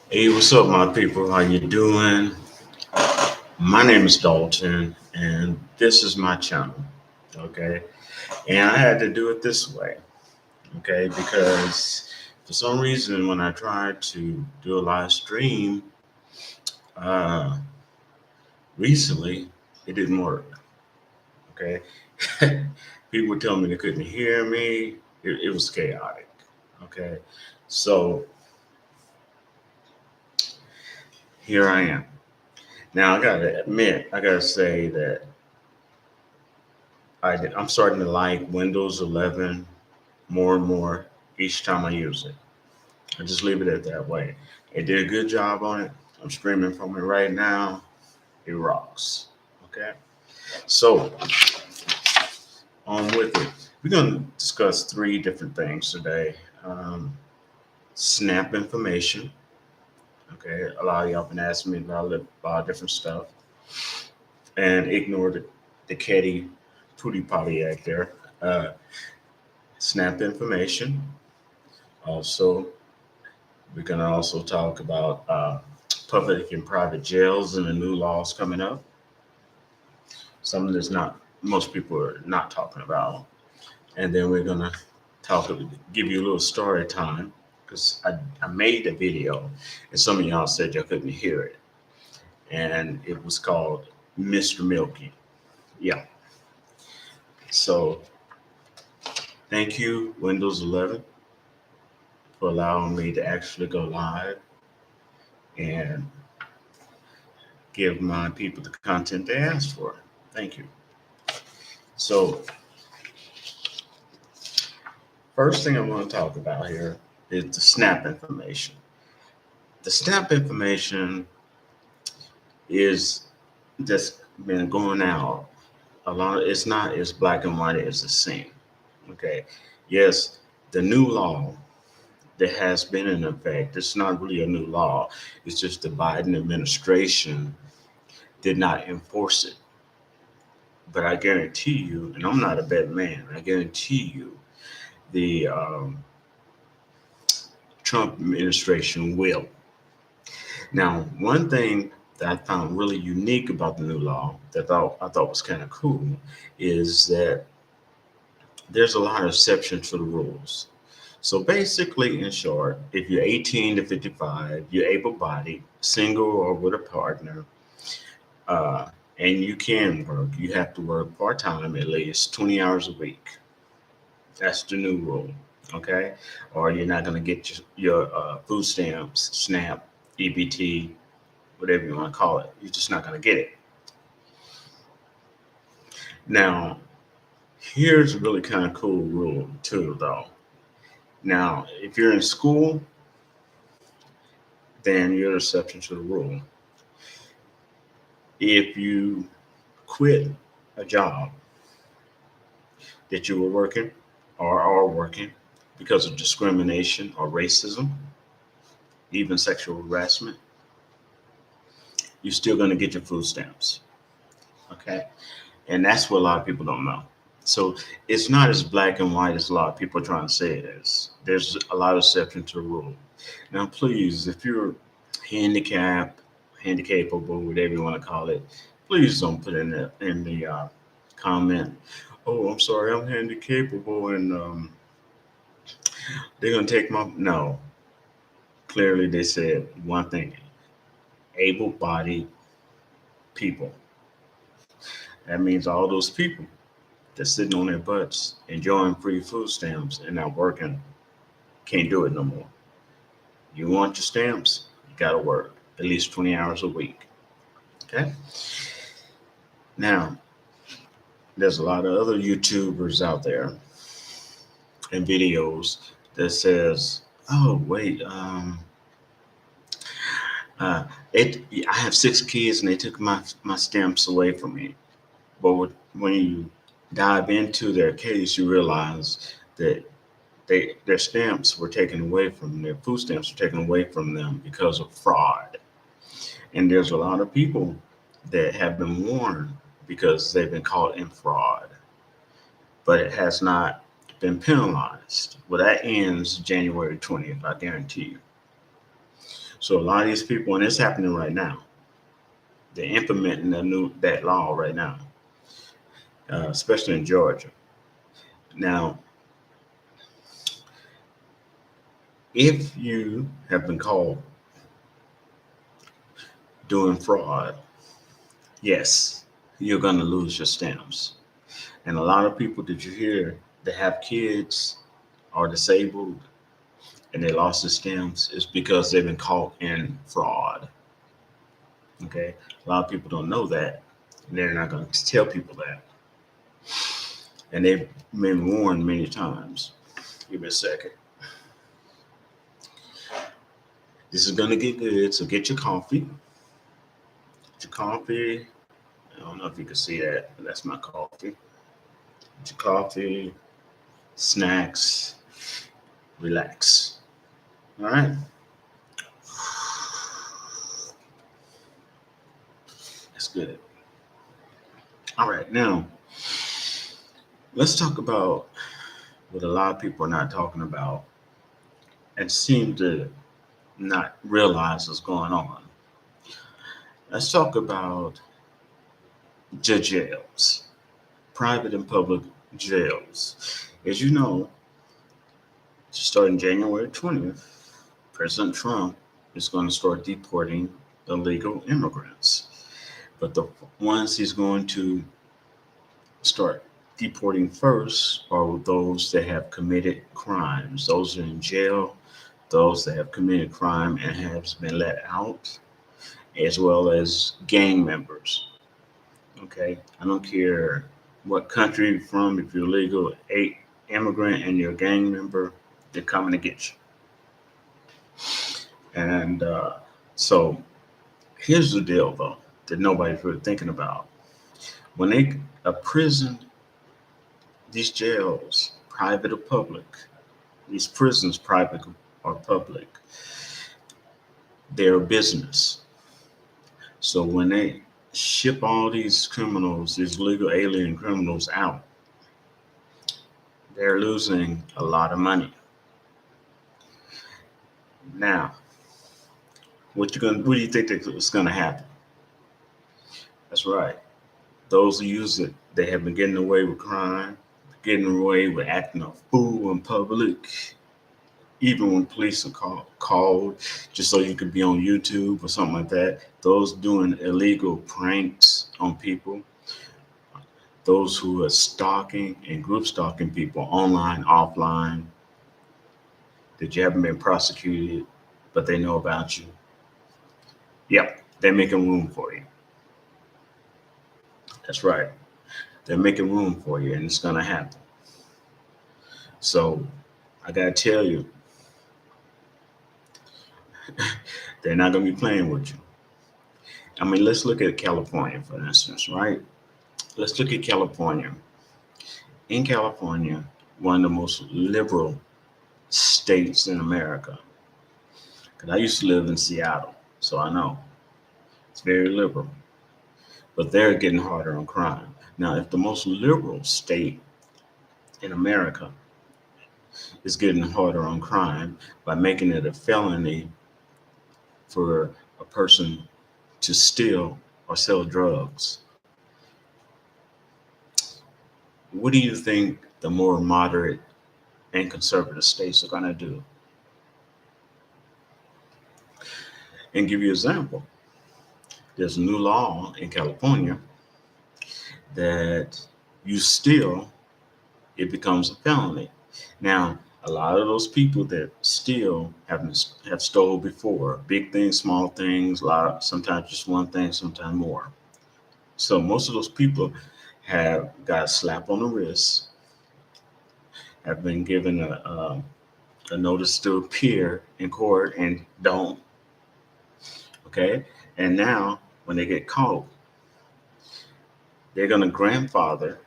Hey, what's up, my people? How you doing? My name is Dalton, and this is my channel. Okay, and I had to do it this way. Okay, because for some reason, when I tried to do a live stream uh, recently, it didn't work. Okay, people would tell me they couldn't hear me. It was chaotic. Okay, so here I am. Now I gotta admit, I gotta say that I'm starting to like Windows 11 more and more each time I use it. I just leave it at that way. It did a good job on it. I'm streaming from it right now. It rocks. Okay. So on with it. We're gonna discuss three different things today. Um, Snap information. Okay. A lot of y'all been asking me about a lot of different stuff, and ignore the catty pooty potty act there. Uh, Snap information. Also, we're going to also talk about public and private jails and the new laws coming up. Something that's not most people are not talking about. And then we're going to talk, give you a little story time because I made a video and some of y'all said y'all couldn't hear it. And it was called Mr. Milky. Yeah. So thank you, Windows 11, for allowing me to actually go live and give my people the content they asked for. Thank you. So, first thing I want to talk about here is the SNAP information. The SNAP information is just been going out a lot. It's not as black and white as it seems. Okay. Yes, the new law that has been in effect, it's not really a new law. It's just the Biden administration did not enforce it. But I guarantee you, and I'm not a bad man, I guarantee you the Trump administration will. Now, one thing that I found really unique about the new law that I thought was kind of cool is that there's a lot of exceptions to the rules. So basically, in short, if you're 18 to 55, you're able-bodied, single or with a partner, uh, and you can work, you have to work part-time at least 20 hours a week. That's the new rule, okay? Or you're not going to get your food stamps, SNAP, EBT, whatever you want to call it. You're just not going to get it. Now, here's a really kind of cool rule, too, though. Now, if you're in school, then you're an exception to the rule. If you quit a job that you were working or are working because of discrimination or racism, even sexual harassment, you're still going to get your food stamps. Okay. And that's what a lot of people don't know. So it's not as black and white as a lot of people are trying to say it is. There's a lot of exception to the rule. Now, please, if you're handicapped, handicapable, whatever you want to call it, please don't put in the comment. Oh, I'm sorry, I'm handicapable, and they're gonna take my no. Clearly, they said one thing: able-bodied people. That means all those people that's sitting on their butts enjoying free food stamps and not working can't do it no more. You want your stamps, you gotta work at least 20 hours a week. Okay? Now, there's a lot of other YouTubers out there and videos that says, oh wait, uh, I have 6 kids and they took my stamps away from me. But when you dive into their case, you realize that their stamps were taken away from them, their food stamps were taken away from them because of fraud. And there's a lot of people that have been warned because they've been caught in fraud, but it has not been penalized. Well, that ends January 20th, I guarantee you. So a lot of these people, and it's happening right now, they're implementing that law right now, especially in Georgia. Now, if you have been caught doing fraud, yes, you're going to lose your stamps. And a lot of people that you hear that have kids are disabled and they lost their stamps is because they've been caught in fraud. Okay, a lot of people don't know that. And they're not going to tell people that. And they've been warned many times. Give me a second. This is going to get good. So get your coffee. Get your coffee. I don't know if you can see that, but that's my coffee. Get your coffee, snacks, relax. All right. That's good. All right. Now, let's talk about what a lot of people are not talking about and seem to not realize what's going on. Let's talk about the jails, private and public jails. As you know, starting January 20th, President Trump is going to start deporting illegal immigrants. But the ones he's going to start deporting first are those that have committed crimes. Those are in jail, those that have committed crime and have been let out, as well as gang members. Okay, I don't care what country you're from, if you're legal, a immigrant and you're a gang member, they're coming to get you. And so here's the deal, though, that nobody's really thinking about. When they a prison, these jails, private or public, these prisons, private or public, they're a business. So when they ship all these criminals, these legal alien criminals out, they're losing a lot of money. Now, what do you think is gonna happen? That's right. Those who use it, they have been getting away with crime, getting away with acting a fool in public, even when police are called just so you could be on YouTube or something like that. Those doing illegal pranks on people, those who are stalking and group stalking people online, offline, that you haven't been prosecuted, but they know about you. Yep, they're making room for you. That's right. They're making room for you, and it's going to happen. So I got to tell you, they're not going to be playing with you. I mean, let's look at California, for instance, right? Let's look at California. In California, one of the most liberal states in America, because I used to live in Seattle, so I know it's very liberal, but they're getting harder on crime. Now, if the most liberal state in America is getting harder on crime by making it a felony for a person to steal or sell drugs, what do you think the more moderate and conservative states are going to do? And give you an example. There's a new law in California that you steal, it becomes a felony. Now, a lot of those people that steal have stole before, big things, small things, sometimes just one thing, sometimes more. So most of those people have got a slap on the wrist, have been given a notice to appear in court and don't. Okay, and now when they get caught, they're gonna grandfather.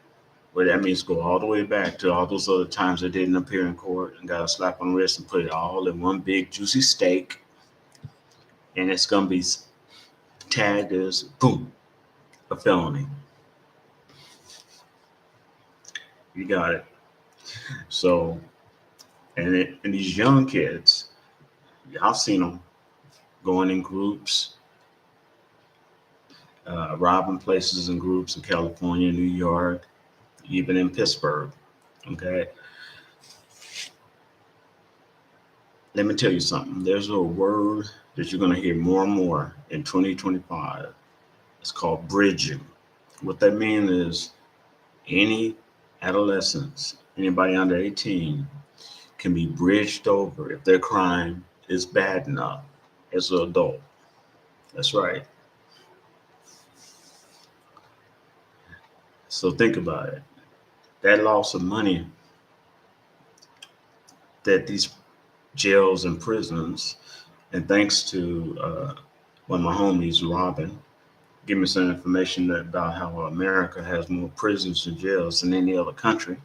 Well, that means go all the way back to all those other times they didn't appear in court and got a slap on the wrist and put it all in one big juicy steak, and it's gonna be tagged as boom, a felony. You got it. So, and these young kids, y'all seen them. going in groups, robbing places in groups in California, New York, even in Pittsburgh. Okay, let me tell you something. There's a word that you're going to hear more and more in 2025. It's called bridging. What that means is any adolescents, anybody under 18, can be bridged over if their crime is bad enough as an adult. That's right. So think about it. That loss of money that these jails and prisons, and thanks to one of my homies, Robin, give me some information about how America has more prisons and jails than any other country.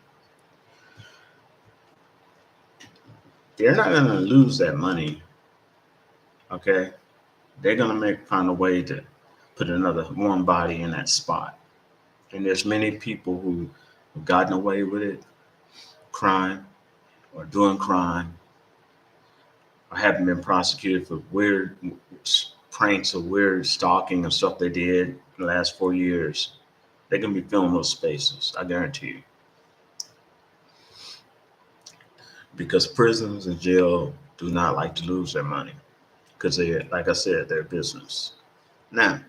They're not going to lose that money, okay? They're going to find a way to put another warm body in that spot. And there's many people who have gotten away with it, crime or doing crime, or haven't been prosecuted for weird pranks or weird stalking and stuff they did in the last 4 years. They're going to be filling those spaces, I guarantee you. Because prisons and jail do not like to lose their money because they, like I said, they're business. Now,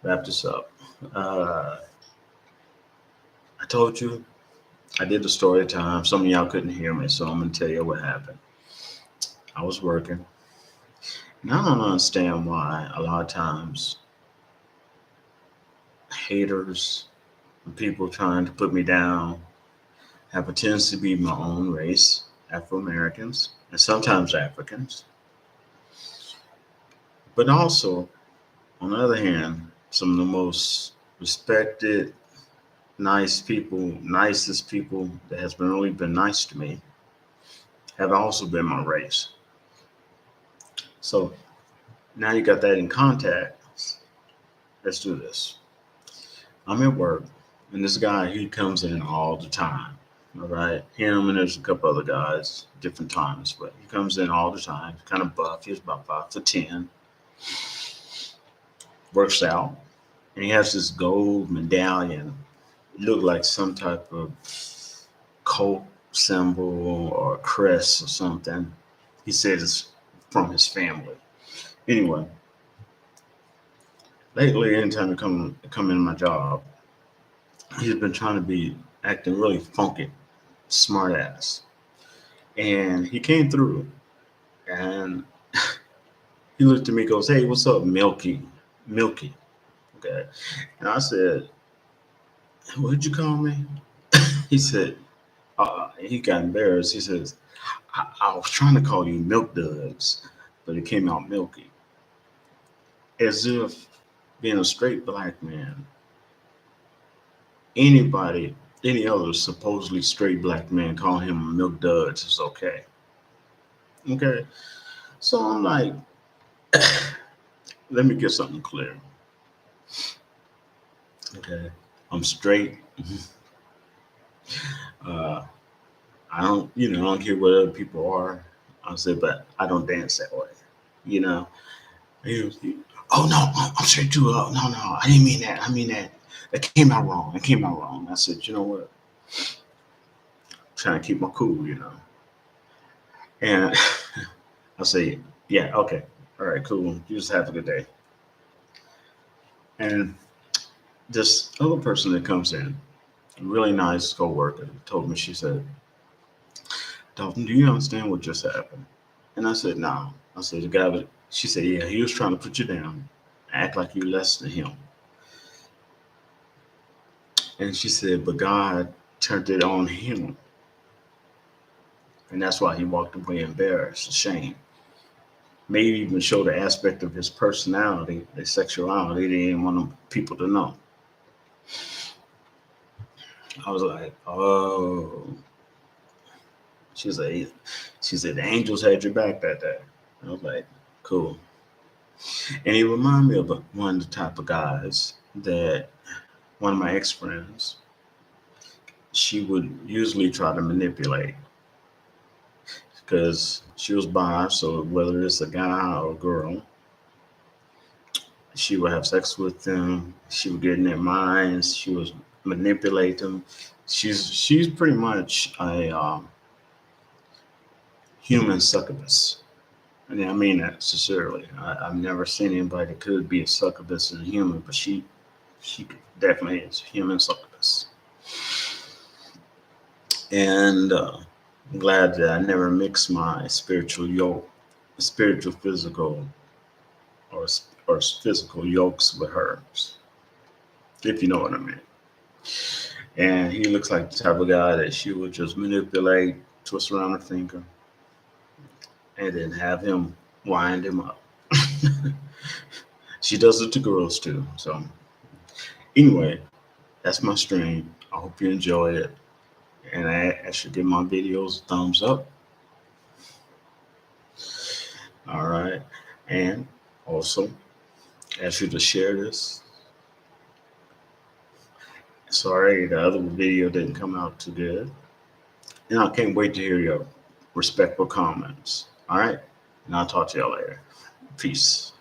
wrap this up. I told you I did the story time. Some of y'all couldn't hear me, so I'm gonna tell you what happened. I was working. Now I don't understand why a lot of times haters and people trying to put me down have a tendency to be my own race, Afro Americans, and sometimes Africans. But also, on the other hand, some of the most respected, nicest people that has been really been nice to me have also been my race. So now you got that in context. Let's do this. I'm at work, and this guy, he comes in all the time. All right. Him and there's a couple other guys, different times, but he comes in all the time. Kind of buff. He's about 5'10". Works out. And he has this gold medallion. It looked like some type of cult symbol or crest or something. He said it's from his family. Anyway, lately, anytime I come in my job, he's been trying to be acting really funky, smart ass. And he came through and he looked at me and goes, "Hey, what's up, Milky? Milky." Okay. And I said, "What'd you call me?" He said, he got embarrassed. He says, I was trying to call you Milk Duds, but it came out Milky. As if being a straight black man, anybody, any other supposedly straight black man calling him Milk Duds is okay. Okay. So I'm like, let me get something clear. Okay. I'm straight. Uh, I don't care what other people are. I said, but I don't dance that way. You know, oh no, I'm straight too. No, I didn't mean that. I mean that. That came out wrong. It came out wrong. I said, you know what? I'm trying to keep my cool, And I say, yeah, okay, all right, cool. You just have a good day. And this other person that comes in, a really nice coworker, told me, she said, Dalton, do you understand what just happened? And I said, no. I said, the guy was, she said, yeah, he was trying to put you down, act like you're less than him. And she said, but God turned it on him. And that's why he walked away embarrassed, ashamed. Maybe even show the aspect of his personality, his sexuality, they didn't want people to know. I was like, oh. She said, the angels had your back that day. I was like, cool. And he reminded me of one of the type of guys that one of my ex-friends, she would usually try to manipulate because she was bi, so whether it's a guy or a girl, She would have sex with them. She would get in their minds. She would manipulate them. She's pretty much a human succubus. And I mean that sincerely. I've never seen anybody that could be a succubus and a human, but she definitely is a human succubus. And I'm glad that I never mixed my spiritual physical or physical yokes with hers, if you know what I mean. And he looks like the type of guy that she would just manipulate, twist around her finger, and then have him wind him up. She does it to girls too. So anyway, that's my stream. I hope you enjoy it. And I should give my videos a thumbs up. All right. And also ask you to share this. Sorry, the other video didn't come out too good. And I can't wait to hear your respectful comments. All right. And I'll talk to y'all later. Peace.